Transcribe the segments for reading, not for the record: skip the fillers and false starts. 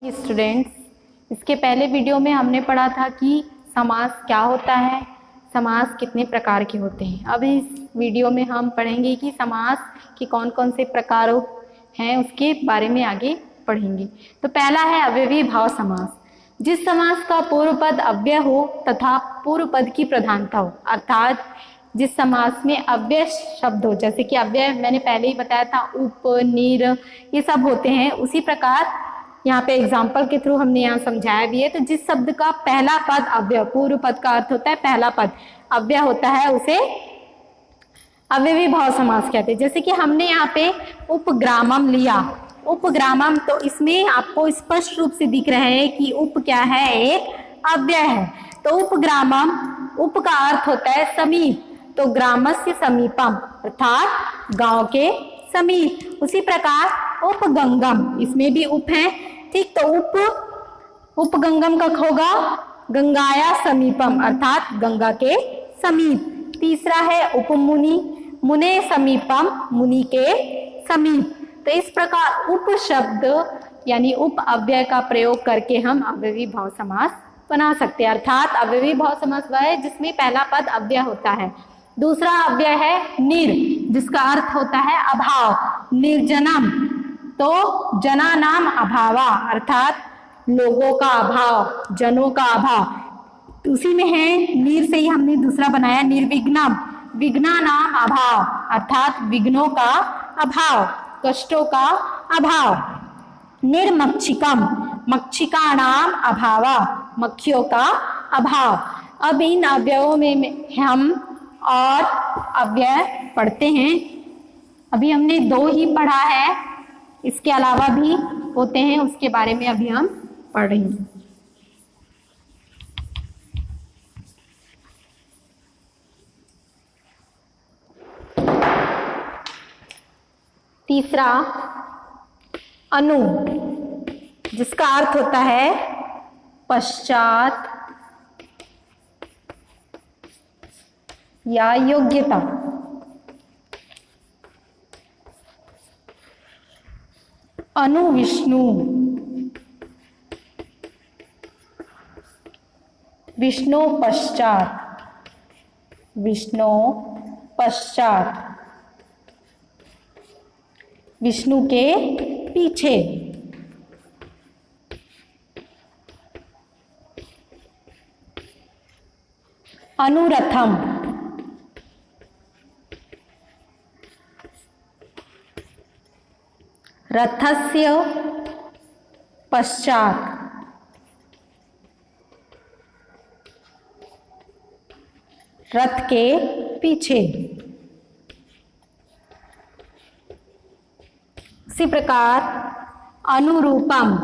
Students, इसके पहले video में हमने पढ़ा था कि समास क्या होता है, समास कितने प्रकार के होते हैं। अब इस वीडियो में हम पढ़ेंगे कि समास के कौन कौन से प्रकार हैं, उसके बारे में आगे पढ़ेंगे। तो पहला है अव्ययी भाव समास। जिस समास का पूर्व पद अव्यय हो तथा पूर्व पद की प्रधानता हो, अर्थात जिस समास में अव्यय शब्द हो, जैसे कि अव्यय मैंने पहले ही बताया था, उप, निर, ये सब होते हैं। उसी प्रकार यहाँ पे एग्जाम्पल के थ्रू हमने यहाँ समझाया भी है। तो जिस शब्द का पहला पद अव्यय, पूर्व पद का अर्थ होता है पहला पद अव्यय होता है, उसे अव्ययी भाव समास कहते हैं। जैसे कि हमने यहाँ पे उपग्रामम लिया, उपग्रामम, तो इसमें आपको स्पष्ट रूप से दिख रहे हैं कि उप क्या है, एक अव्यय है। तो उपग्रामम, उप का अर्थ होता है समीप, तो ग्रामस्य समीपम अर्थात गांव के समीप। उसी प्रकार उपगंगम, इसमें भी उप है, ठीक। तो उपगंगम का होगा गंगाया समीपम अर्थात गंगा के समीप। तीसरा है उपमुनि, मुने समीपम मुनि के समीप। तो इस प्रकार उप शब्द यानी उप अव्यय का प्रयोग करके हम अव्ययी भाव समास बना सकते हैं। अर्थात अव्ययी भाव समास वह है जिसमें पहला पद अव्यय होता है। दूसरा अव्यय है निर, जिसका अर्थ होता है अभाव। निर्जनम, तो जना नाम अभावा अर्थात लोगों का अभाव, जनों का अभाव। उसी में है नीर से ही हमने दूसरा बनाया निर्विघ्नम, विघ्ना नाम अभाव अर्थात विघ्नों का अभाव, कष्टों का अभाव। निर्मक्षिकम, मक्षिका नाम अभावा, मक्खियों का अभाव। अब इन अव्ययों में हम और अव्यय पढ़ते हैं। अभी हमने दो ही पढ़ा है, इसके अलावा भी होते हैं, उसके बारे में अभी हम पढ़ेंगे। तीसरा अनु, जिसका अर्थ होता है पश्चात या योग्यता। अनु विष्णु, विष्णु पश्चात, विष्णु पश्चात, विष्णु के पीछे। अनुरथम, रथस्य पश्चात, रथ के पीछे। इसी प्रकार अनुरूपम,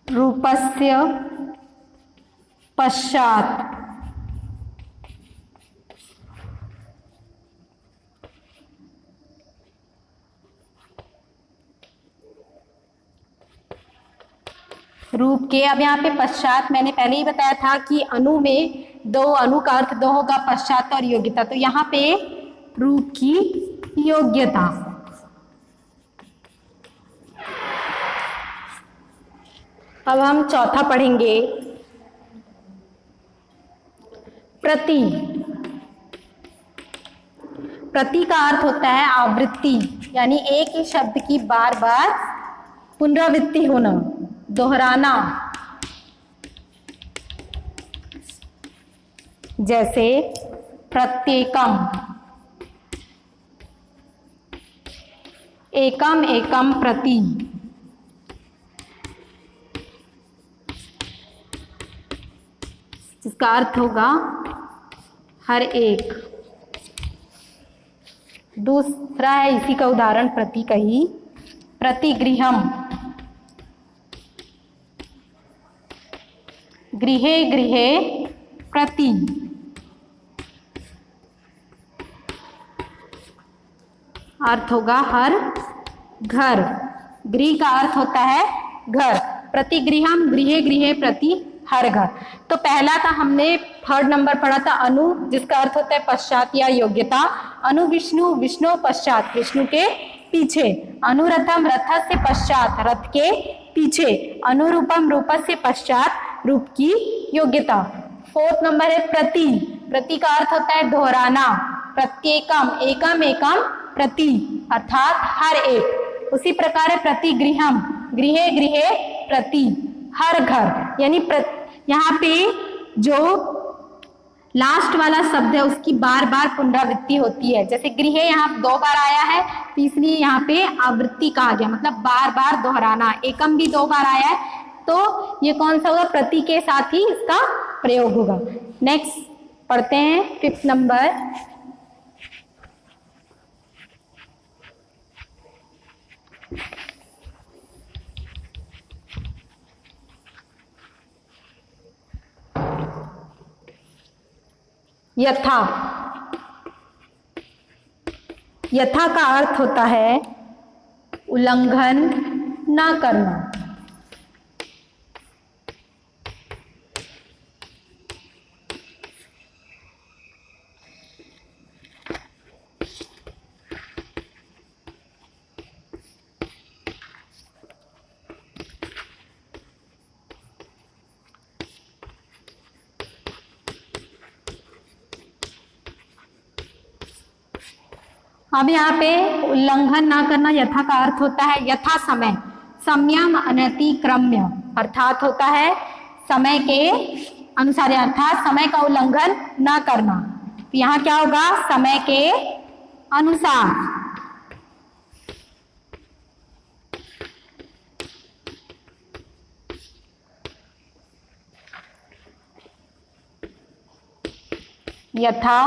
रूपस्य पश्चात, रूप के। अब यहाँ पे पश्चात मैंने पहले ही बताया था कि अनु में दो, अनु का अर्थ दो होगा, पश्चात और योग्यता। तो यहाँ पे रूप की योग्यता। अब हम चौथा पढ़ेंगे प्रति। प्रति का अर्थ होता है आवृत्ति, यानी एक ही शब्द की बार बार पुनरावृत्ति होना, दोहराना। जैसे प्रत्येकम, एकम एकम प्रति, जिसका अर्थ होगा हर एक। दूसरा है इसी का उदाहरण प्रति का ही, प्रतिगृहम, गृहे गृहे प्रति। अर्थ होगा हर घर। गृह का अर्थ होता है घर, प्रतिगृहम, गृहे गृहे प्रति, हर घर। तो पहला था, हमने थर्ड नंबर पढ़ा था अनु, जिसका अर्थ होता है पश्चात या योग्यता। अनु विष्णु, विष्णु पश्चात, विष्णु के पीछे, अनुरथम रथ से पश्चात, रथ के पीछे, अनुरूपम रूप से पश्चात, रूप की योग्यता। 4th नंबर है प्रति, प्रति का अर्थ होता है दोहराना, प्रत्येकम, एकम एकम प्रति अर्थात हर एक। उसी प्रकार है प्रतिगृहम, गृहे गृहे प्रति, हर घर, यानी यहाँ पे जो लास्ट वाला शब्द है उसकी बार बार पुनरावृत्ति होती है। जैसे गृह यहाँ 2 बार आया है तो इसलिए यहाँ पे आवृत्ति कहा गया, मतलब बार बार दोहराना। एकम भी 2 बार आया है तो ये कौन सा होगा, प्रति के साथ ही इसका प्रयोग होगा। नेक्स्ट पढ़ते हैं 5th नंबर। यथा, यथा का अर्थ होता है उल्लंघन ना करना। अब यहाँ पे उल्लंघन ना करना, यथा का अर्थ होता है यथा समय, सम्यम अनतिक्रम्य, अर्थात होता है समय के अनुसार, अर्थात समय का उल्लंघन ना करना। तो यहाँ क्या होगा, समय के अनुसार। यथा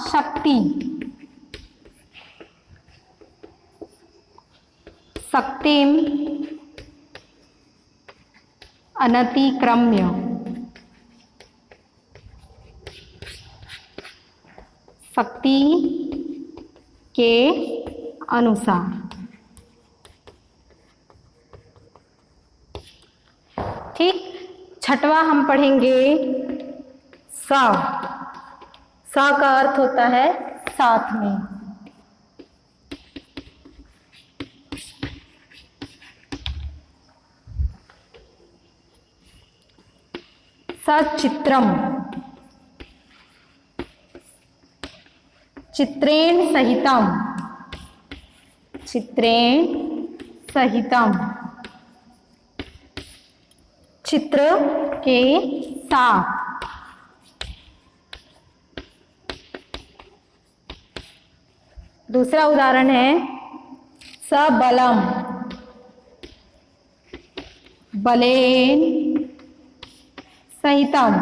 शक्ति, शक्तिम अनतिक्रम्य, शक्ति के अनुसार। ठीक, 6वां हम पढ़ेंगे स। स का अर्थ होता है साथ में। सचित्रम, चित्रेण सहितम, चित्रेण सहितम, चित्र के साथ। दूसरा उदाहरण है सबलम, बलेन सहितम,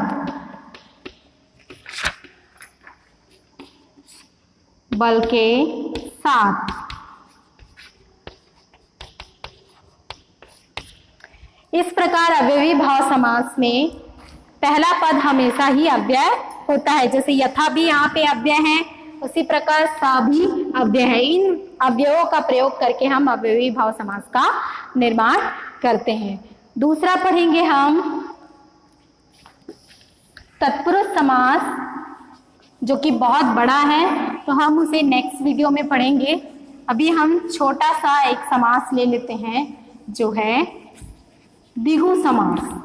बल के साथ। इस प्रकार अव्ययी भाव समास में पहला पद हमेशा ही अव्यय होता है। जैसे यथा भी यहाँ पे अव्यय है, उसी प्रकार सा भी अव्यय है। इन अव्ययों का प्रयोग करके हम अव्ययी भाव समास का निर्माण करते हैं। दूसरा पढ़ेंगे हम तत्पुरुष समास, जो कि बहुत बड़ा है, तो हम उसे नेक्स्ट वीडियो में पढ़ेंगे। अभी हम छोटा सा एक समास ले लेते हैं जो है द्विगु समास।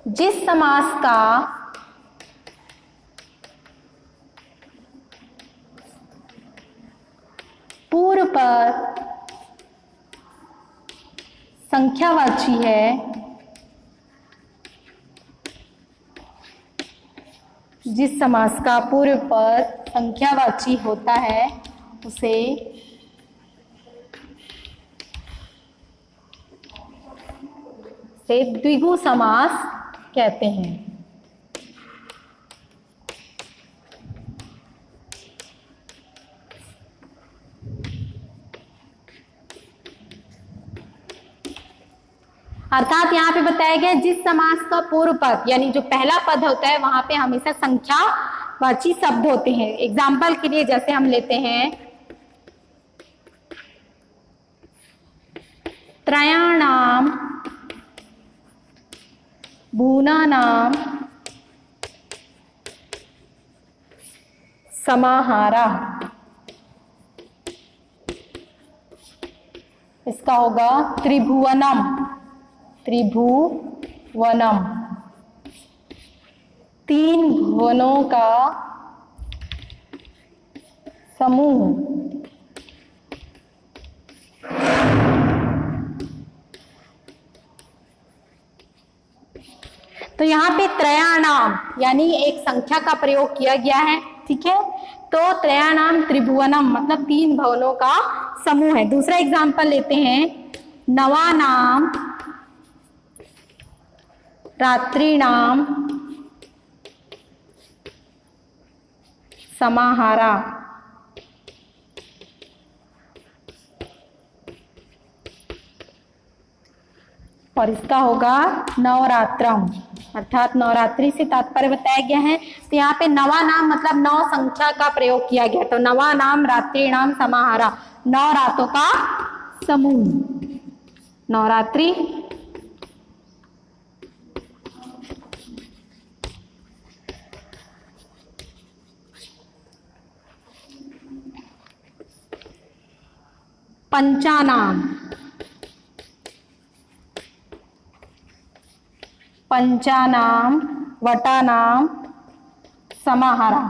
जिस समास का पूर्व पद संख्यावाची है, जिस समास का पूर्व पद संख्यावाची होता है उसे द्विगु समास कहते हैं। अर्थात यहाँ पे बताया गया जिस समास का पूर्व पद यानी जो पहला पद होता है वहां पे हमेशा संख्या वाची शब्द होते हैं। एग्जाम्पल के लिए जैसे हम लेते हैं त्रयाणाम भूनानाम समाहारा, इसका होगा त्रिभुवनम, त्रिभुवनम, तीन भुवनों का समूह। तो यहाँ पे त्रयाणाम यानी एक संख्या का प्रयोग किया गया है, ठीक है। तो त्रयाणाम त्रिभुवनम मतलब तीन भवनों का समूह है। दूसरा एग्जाम्पल लेते हैं नवानाम रात्रिनाम समाहारा, और इसका होगा नवरात्रम, अर्थात नवरात्रि से तात्पर्य बताया गया है। तो यहाँ पे नवा नाम मतलब नौ संख्या का प्रयोग किया गया। तो नवा नाम रात्रि नाम समाहारा, नौ रातों का समूह, नवरात्रि। पंचानाम, पंचानाम वटानाम समाहारा,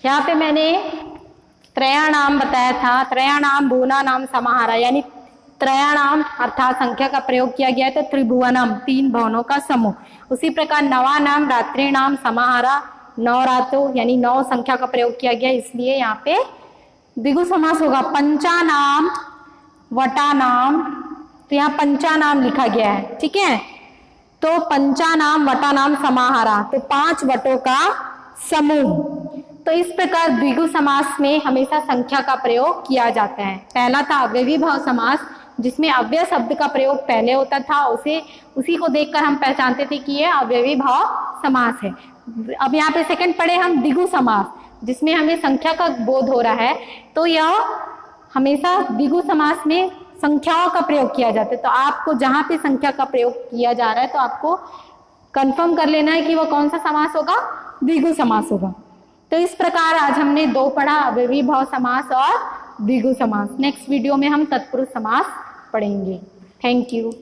यहाँ पे मैंने त्रयाणाम बताया था, त्रयाणाम भुवनानाम समाहारा, यानी त्रयाणाम अर्थात संख्या का प्रयोग किया गया है। तो त्रिभुवनम तीन भवनों का समूह। उसी प्रकार नवानाम रात्रिनाम समाहारा, नौ रातों यानी नौ संख्या का प्रयोग किया गया, इसलिए यहाँ पे द्विगु समास होगा। पंचानाम वटानाम, तो यहाँ पंचानाम लिखा गया है, ठीक है। तो पंचानाम वटानाम समाहारा, तो पांच वटों का समूह। तो इस प्रकार द्विगु समास में हमेशा संख्या का प्रयोग किया जाता है। पहला था अव्ययी भाव समास, जिसमें अव्यय शब्द का प्रयोग पहले होता था, उसी को देखकर हम पहचानते थे कि यह अव्ययी भाव समास है। अब यहाँ पे सेकंड पढ़े हम द्विगु समास, जिसमें हमें संख्या का बोध हो रहा है। तो यह हमेशा द्विगु समास में संख्याओं का प्रयोग किया जाता है। तो आपको जहां पे संख्या का प्रयोग किया जा रहा है तो आपको कंफर्म कर लेना है कि वह कौन सा समास होगा, द्विगु समास होगा। तो इस प्रकार आज हमने दो पढ़ा, अव्ययी भाव समास और द्विगु समास। नेक्स्ट वीडियो में हम तत्पुरुष समास पढ़ेंगे। Thank you.